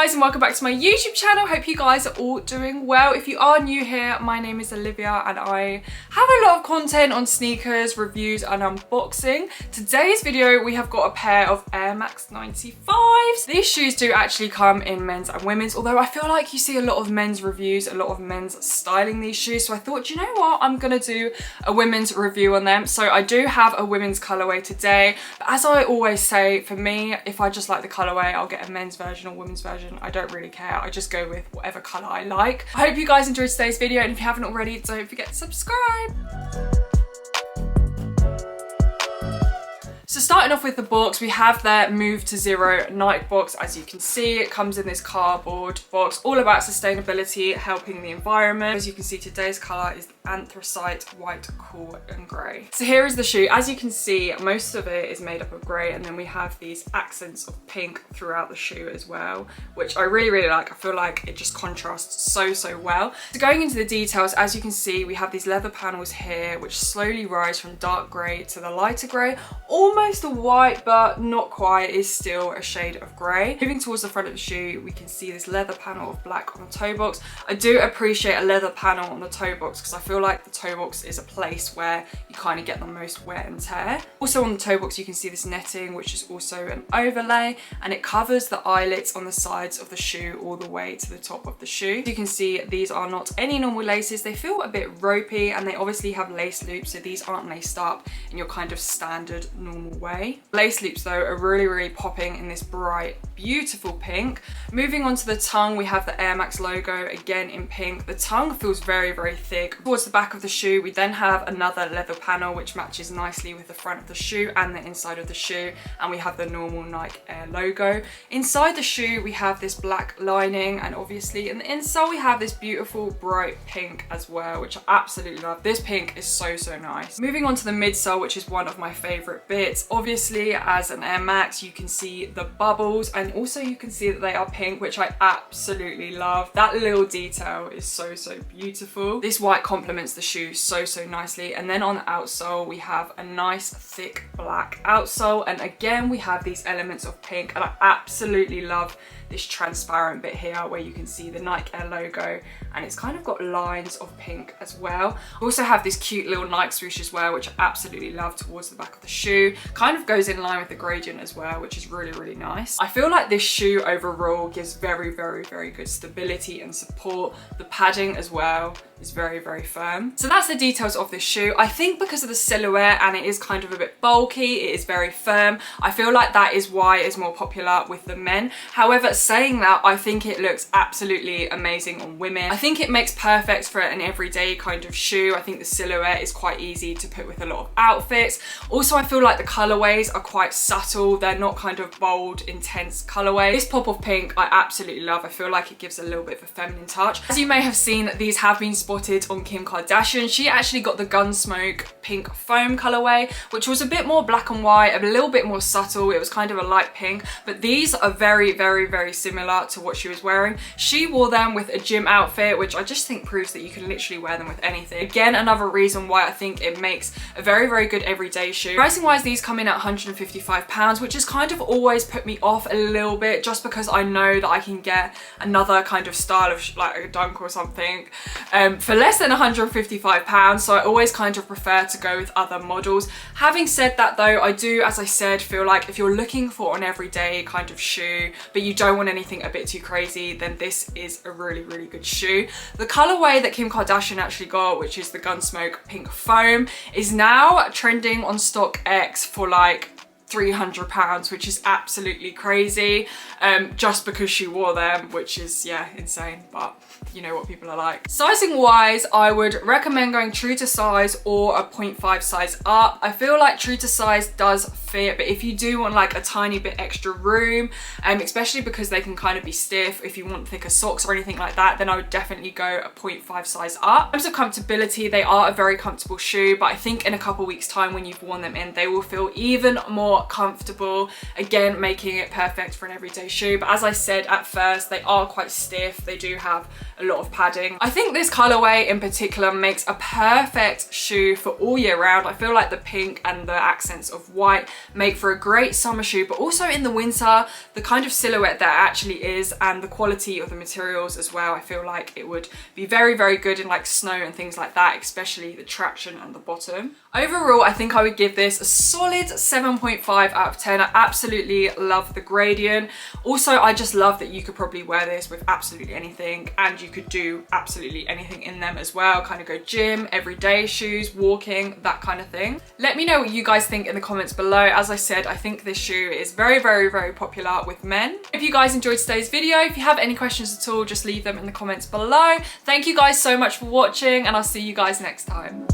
guys, and welcome back to my YouTube channel. Hope you guys are all doing well. If you are new here, my name is Olivia and I have a lot of content on sneakers, reviews and unboxing. Today's video we have got a pair of Air Max 95s. These shoes do actually come in men's and women's, although I feel like you see a lot of men's reviews, a lot of men's styling these shoes, so I thought, you know what, I'm gonna do a women's review on them. So I do have a women's colorway today, but as I always say, for me, if I just like the colorway, I'll get a men's version or women's version. I don't really care. I just go with whatever color I like. I hope you guys enjoyed today's video, and if you haven't already, don't forget to subscribe. So starting off with the box, we have their Move to Zero night box. As you can see, it comes in this cardboard box, all about sustainability, helping the environment. As you can see, today's color is anthracite, white, cool and grey. So here is the shoe. As you can see, most of it is made up of grey, and then we have these accents of pink throughout the shoe as well, which I really like. I feel like it just contrasts so well. So going into the details, as you can see, we have these leather panels here which slowly rise from dark grey to the lighter grey, almost a white but not quite, is still a shade of grey. Moving towards the front of the shoe, we can see this leather panel of black on the toe box. I do appreciate a leather panel on the toe box because I feel like the toe box is a place where you kind of get the most wear and tear. Also on the toe box you can see this netting, which is also an overlay, and it covers the eyelets on the sides of the shoe all the way to the top of the shoe. You can see these are not any normal laces. They feel a bit ropey and they obviously have lace loops, so these aren't laced up in your kind of standard normal way. Lace loops though are really popping in this bright, beautiful pink. Moving on to the tongue, we have the Air Max logo again in pink. The tongue feels very thick. Towards the back of the shoe, we then have another leather panel which matches nicely with the front of the shoe and the inside of the shoe, and we have the normal Nike Air logo. Inside the shoe we have this black lining, and obviously in the insole we have this beautiful bright pink as well, which I absolutely love. This pink is so nice. Moving on to the midsole, which is one of my favorite bits. Obviously as an Air Max you can see the bubbles, and also you can see that they are pink, which I absolutely love. That little detail is so beautiful. This white complements the shoe so nicely. And then on the outsole we have a nice thick black outsole, and again we have these elements of pink, and I absolutely love this transparent bit here where you can see the Nike Air logo, and it's kind of got lines of pink as well. We also have this cute little Nike swoosh as well, which I absolutely love towards the back of the shoe. Kind of goes in line with the gradient as well, which is really nice. I feel like this shoe overall gives very good stability and support. The padding as well is very firm. So that's the details of this shoe. I think because of the silhouette and it is kind of a bit bulky, it is very firm. I feel like that is why it's more popular with the men. However, saying that, I think it looks absolutely amazing on women. I think it makes perfect for an everyday kind of shoe. I think the silhouette is quite easy to put with a lot of outfits. Also, I feel like the colorways are quite subtle. They're not kind of bold, intense colorways. This pop of pink I absolutely love. I feel like it gives a little bit of a feminine touch. As you may have seen, these have been spotted on Kim Kardashian. She actually got the Gunsmoke pink foam colorway, which was a bit more black and white, a little bit more subtle. It was kind of a light pink, but these are very similar to what she was wearing. She wore them with a gym outfit, which I just think proves that you can literally wear them with anything. Again, another reason why I think it makes a very good everyday shoe. Pricing wise, these come in at £155, which has kind of always put me off a little bit, just because I know that I can get another kind of style of like a dunk or something for less than £155, so I always kind of prefer to go with other models. Having said that though, I do, as I said, feel like if you're looking for an everyday kind of shoe but you don't want anything a bit too crazy, then this is a really good shoe. The colorway that Kim Kardashian actually got, which is the Gunsmoke pink foam, is now trending on StockX for like £300, which is absolutely crazy, just because she wore them, which is, yeah, insane, but you know what people are like. Sizing wise, I would recommend going true to size or a 0.5 size up. I feel like true to size does fit, but if you do want like a tiny bit extra room, especially because they can kind of be stiff, if you want thicker socks or anything like that, then I would definitely go a 0.5 size up. In terms of comfortability, they are a very comfortable shoe, but I think in a couple weeks time when you've worn them in, they will feel even more comfortable, again making it perfect for an everyday shoe. But as I said at first, they are quite stiff. They do have a lot of padding. I think this colorway in particular makes a perfect shoe for all year round. I feel like the pink and the accents of white make for a great summer shoe, but also in the winter, the kind of silhouette that it actually is and the quality of the materials as well. I feel like it would be very, very good in like snow and things like that, especially the traction and the bottom. Overall, I think I would give this a solid 7.5 out of 10. I absolutely love the gradient. Also, I just love that you could probably wear this with absolutely anything, and you could do absolutely anything in them as well. Kind of go gym, everyday shoes, walking, that kind of thing. Let me know what you guys think in the comments below. As I said, I think this shoe is very, very, very popular with men. If you guys enjoyed today's video, if you have any questions at all, just leave them in the comments below. Thank you guys so much for watching, and I'll see you guys next time.